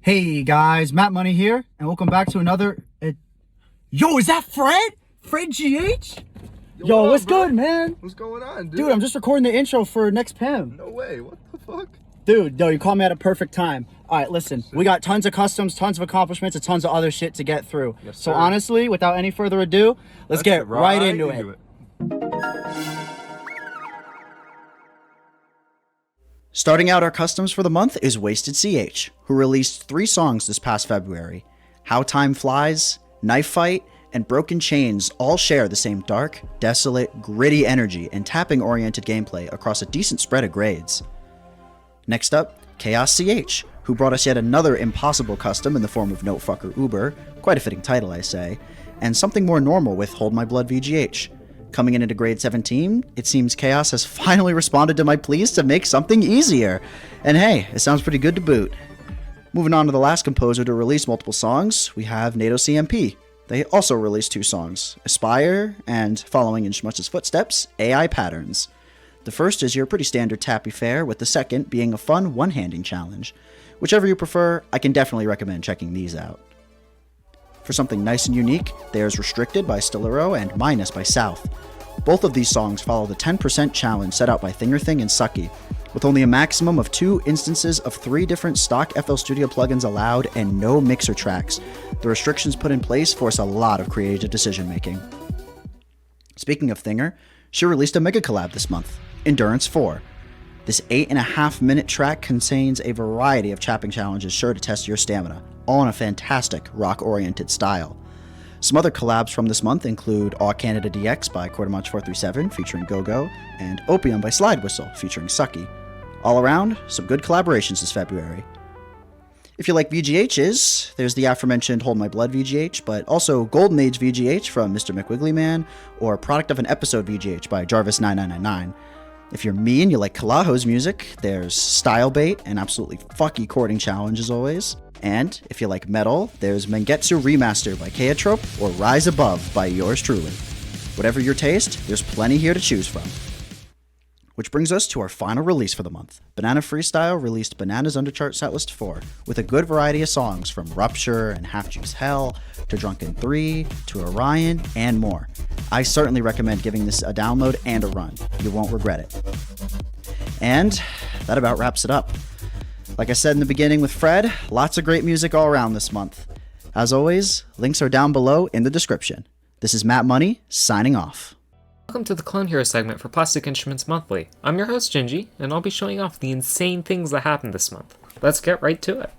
Hey guys, Matt Money here, and welcome back to another. Yo, is that Fred? Fred GH? Yo, what's good, man? What's going on, dude? Dude, I'm just recording the intro for next PIM. No way, what the fuck? Dude, yo, you called me at a perfect time. All right, listen, we got tons of customs, tons of accomplishments, and tons of other shit to get through. Yes, so sir. honestly, without any further ado, let's get right into it. Starting out our customs for the month is Wasted CH, who released 3 songs this past February. How Time Flies, Knife Fight, and Broken Chains all share the same dark, desolate, gritty energy and tapping-oriented gameplay across a decent spread of grades. Next up, Chaos CH, who brought us yet another impossible custom in the form of Notefucker Uber, quite a fitting title I say, and something more normal with Hold My Blood VGH. Coming in into grade 17, it seems Chaos has finally responded to my pleas to make something easier. And hey, it sounds pretty good to boot. Moving on to the last composer to release multiple songs, we have NATO CMP. They also released 2 songs, Aspire and, following in Schmutz's footsteps, AI Patterns. The first is your pretty standard tappy fare, with the second being a fun one-handing challenge. Whichever you prefer, I can definitely recommend checking these out. For something nice and unique, there's Restricted by Stillero and Minus by South. Both of these songs follow the 10% challenge set out by Thingerthing and Sucky, with only a maximum of 2 instances of 3 different stock FL Studio plugins allowed and no mixer tracks. The restrictions put in place force a lot of creative decision making. Speaking of Thinger, she released a mega collab this month, Endurance 4. This 8.5-minute track contains a variety of chapping challenges sure to test your stamina, all in a fantastic rock-oriented style. Some other collabs from this month include All Canada DX by Quartermatch 437 featuring GoGo, and Opium by Slide Whistle featuring Sucky. All around, some good collaborations this February. If you like VGHs, there's the aforementioned Hold My Blood VGH, but also Golden Age VGH from Mr. McWigglyman, or Product of an Episode VGH by Jarvis9999. If you're me and you like Kalaho's music, there's Style Bait, an absolutely fucky chording challenge as always. And if you like metal, there's Mengetsu Remaster by Kaetrope or Rise Above by yours truly. Whatever your taste, there's plenty here to choose from. Which brings us to our final release for the month. Banana Freestyle released Banana's Underchart Setlist 4 with a good variety of songs from Rupture and Half Juice Hell to Drunken 3 to Orion and more. I certainly recommend giving this a download and a run. You won't regret it. And that about wraps it up. Like I said in the beginning with Fred, lots of great music all around this month. As always, links are down below in the description. This is Matt Money, signing off. Welcome to the Clone Hero segment for Plastic Instruments Monthly. I'm your host, Gingy, and I'll be showing off the insane things that happened this month. Let's get right to it.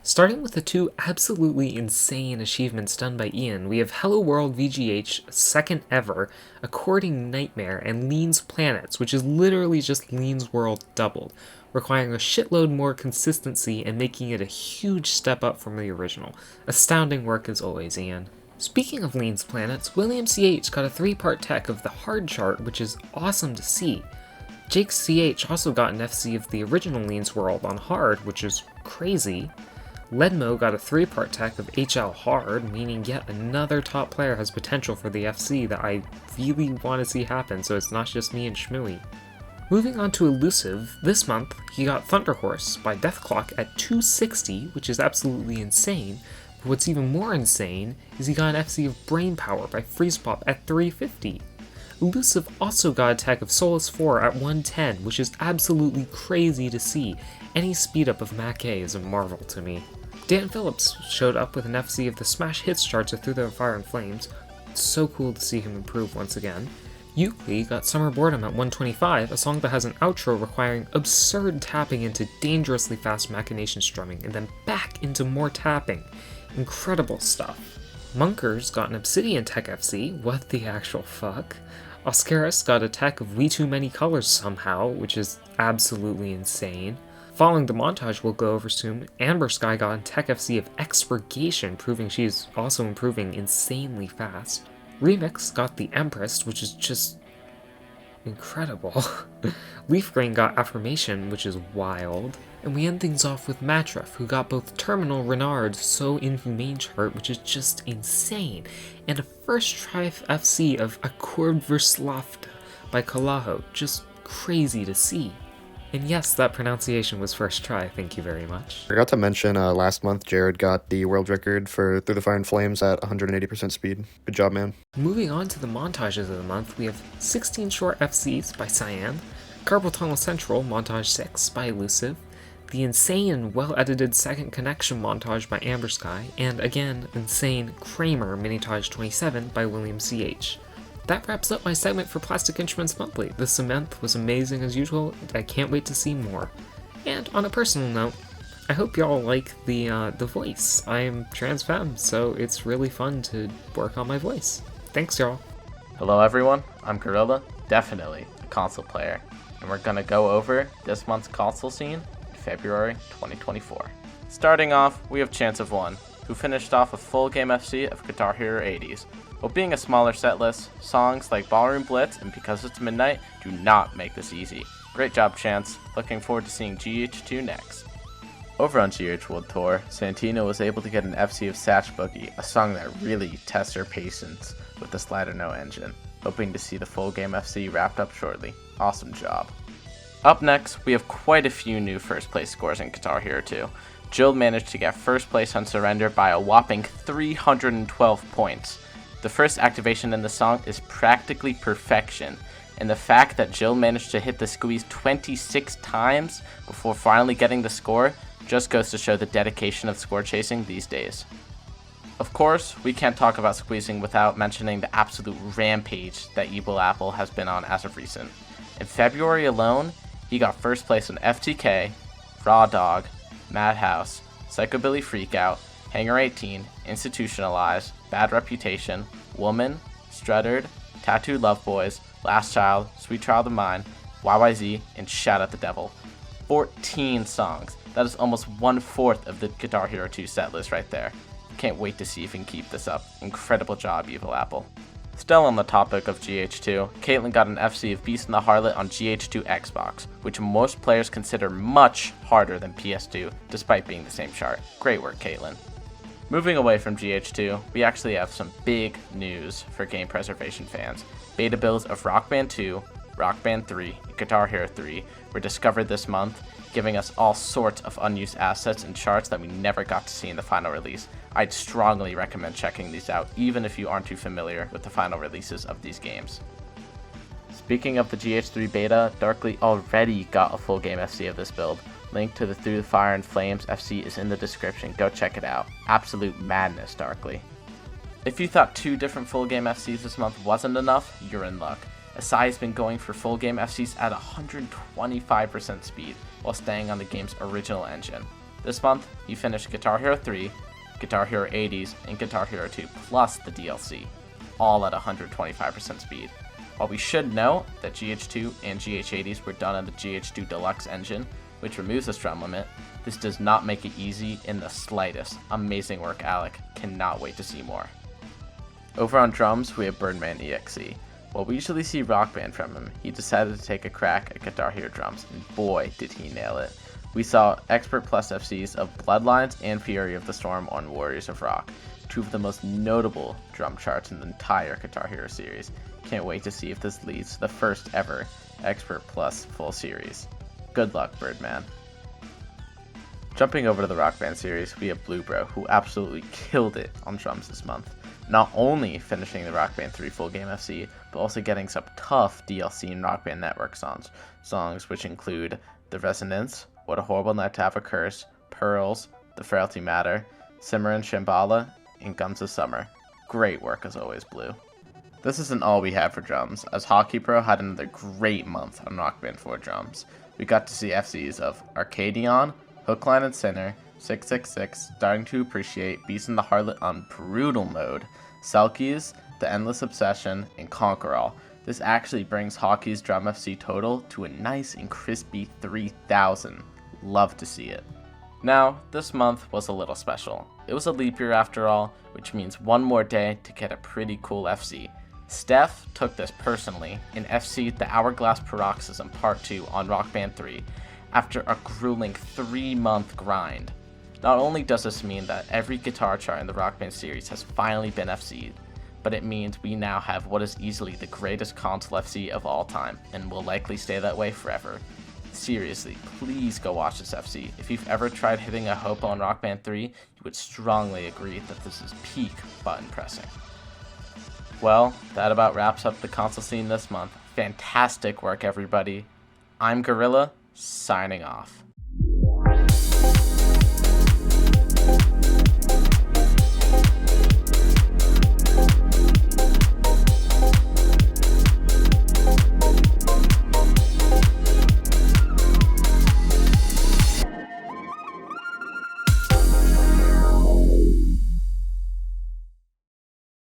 Starting with the 2 absolutely insane achievements done by Ian, we have Hello World VGH, second ever, According Nightmare, and Lean's Planets, which is literally just Lean's World doubled, requiring a shitload more consistency and making it a huge step up from the original. Astounding work as always, Ian. Speaking of Lean's Planets, William CH got a 3-part tech of the hard chart, which is awesome to see. Jake CH also got an FC of the original Lean's World on hard, which is crazy. Ledmo got a 3-part tech of HL hard, meaning yet another top player has potential for the FC that I really want to see happen, so it's not just me and Shmooey. Moving on to Elusive, this month he got Thunder Horse by Deathclock at 260, which is absolutely insane, but what's even more insane is he got an FC of Brain Power by Freezepop at 350. Elusive also got a tech of Solus 4 at 110, which is absolutely crazy to see. Any speed up of Mac A is a marvel to me. Dan Phillips showed up with an FC of the Smash Hits charts of Through the Fire and Flames. It's so cool to see him improve once again. Euclid got Summer Boredom at 125, a song that has an outro requiring absurd tapping into dangerously fast machination strumming and then back into more tapping. Incredible stuff. Monkers got an Obsidian Tech FC, what the actual fuck? Oscaris got a tech of We Too Many Colors somehow, which is absolutely insane. Following the montage we'll go over soon, Amber Sky got a tech FC of Expurgation, proving she's also improving insanely fast. Remix got the Empress, which is just incredible. Leaf Grain got Affirmation, which is wild. And we end things off with Matref, who got both Terminal Renard's So Inhumane chart, which is just insane, and a first try FC of Accord Verslafta by Kalaho, just crazy to see. And yes, that pronunciation was first try, thank you very much. Forgot to mention, last month Jared got the world record for Through the Fire and Flames at 180% speed. Good job, man. Moving on to the montages of the month, we have 16 Short FCs by Cyan, Carpal Tunnel Central Montage 6 by Elusive, the insane, well-edited Second Connection montage by Amber Sky, and again, insane Kramer Minitage 27 by William CH. That wraps up my segment for Plastic Instruments Monthly. The cement was amazing as usual, and I can't wait to see more. And on a personal note, I hope y'all like the voice. I'm trans femme, so it's really fun to work on my voice. Thanks, y'all. Hello everyone, I'm Gorilla, definitely a console player, and we're gonna go over this month's console scene in February 2024. Starting off, we have Chance of One, who finished off a full game FC of Guitar Hero 80s. While being a smaller set list, songs like Ballroom Blitz and Because It's Midnight do not make this easy. Great job, Chance. Looking forward to seeing GH2 next. Over on GH World Tour, Santino was able to get an FC of Satch Boogie, a song that really tests her patience with the Slider No engine. Hoping to see the full game FC wrapped up shortly. Awesome job. Up next, we have quite a few new first place scores in Guitar Hero 2. Jill managed to get first place on Surrender by a whopping 312 points. The first activation in the song is practically perfection, and the fact that Jill managed to hit the squeeze 26 times before finally getting the score just goes to show the dedication of score chasing these days. Of course, we can't talk about squeezing without mentioning the absolute rampage that Evil Apple has been on as of recent. In February alone, he got first place on FTK, Raw Dog, Madhouse, Psychobilly Freakout, Hangar 18, Institutionalized, Bad Reputation, Woman, Struttered, Tattooed Love Boys, Last Child, Sweet Child of Mine, YYZ, and Shout at the Devil. 14 songs. That is almost 1/4 of the Guitar Hero 2 set list right there. Can't wait to see if we can keep this up. Incredible job, Evil Apple. Still on the topic of GH2, Caitlyn got an FC of Beast and the Harlot on GH2 Xbox, which most players consider much harder than PS2, despite being the same chart. Great work, Caitlyn. Moving away from GH2, we actually have some big news for game preservation fans. Beta builds of Rock Band 2, Rock Band 3, and Guitar Hero 3 were discovered this month, giving us all sorts of unused assets and charts that we never got to see in the final release. I'd strongly recommend checking these out, even if you aren't too familiar with the final releases of these games. Speaking of the GH3 beta, Darkly already got a full game FC of this build. Link to the Through the Fire and Flames FC is in the description, go check it out. Absolute madness, Darkly. If you thought 2 different full game FCs this month wasn't enough, you're in luck. Asai has been going for full game FCs at 125% speed, while staying on the game's original engine. This month, he finished Guitar Hero 3, Guitar Hero 80s, and Guitar Hero 2 plus the DLC, all at 125% speed. While we should know that GH2 and GH80s were done on the GH2 Deluxe engine, which removes the strum limit, this does not make it easy in the slightest. Amazing work, Alec. Cannot wait to see more. Over on drums, we have Birdman EXE. While we usually see Rock Band from him, he decided to take a crack at Guitar Hero drums, and boy, did he nail it. We saw Expert Plus FCs of Bloodlines and Fury of the Storm on Warriors of Rock, 2 of the most notable drum charts in the entire Guitar Hero series. Can't wait to see if this leads to the first ever Expert Plus full series. Good luck, Birdman. Jumping over to the Rock Band series, we have Blue Bro, who absolutely killed it on drums this month. Not only finishing the Rock Band 3 full game FC, but also getting some tough DLC and Rock Band Network songs which include The Resonance, What a Horrible Night to Have a Curse, Pearls, The Frailty Matter, Simmer and Shambhala, and Gums of Summer. Great work as always, Blue. This isn't all we have for drums, as Hockey Pro had another great month on Rock Band 4 drums. We got to see FCs of Arcadion, Hookline and Sinner, 666, Starting to Appreciate, Beast and the Harlot on Brutal Mode, Selkies, The Endless Obsession, and Conquer All. This actually brings Hockey's drum FC total to a nice and crispy 3,000. Love to see it. Now, this month was a little special. It was a leap year after all, which means one more day to get a pretty cool FC. Steph took this personally and FC'd the Hourglass Paroxysm Part 2 on Rock Band 3 after a grueling 3-month grind. Not only does this mean that every guitar chart in the Rock Band series has finally been FC'd, but it means we now have what is easily the greatest console FC of all time, and will likely stay that way forever. Seriously, please go watch this FC. If you've ever tried hitting a Hopo on Rock Band 3, you would strongly agree that this is peak button pressing. Well, that about wraps up the console scene this month. Fantastic work, everybody. I'm Gorilla, signing off.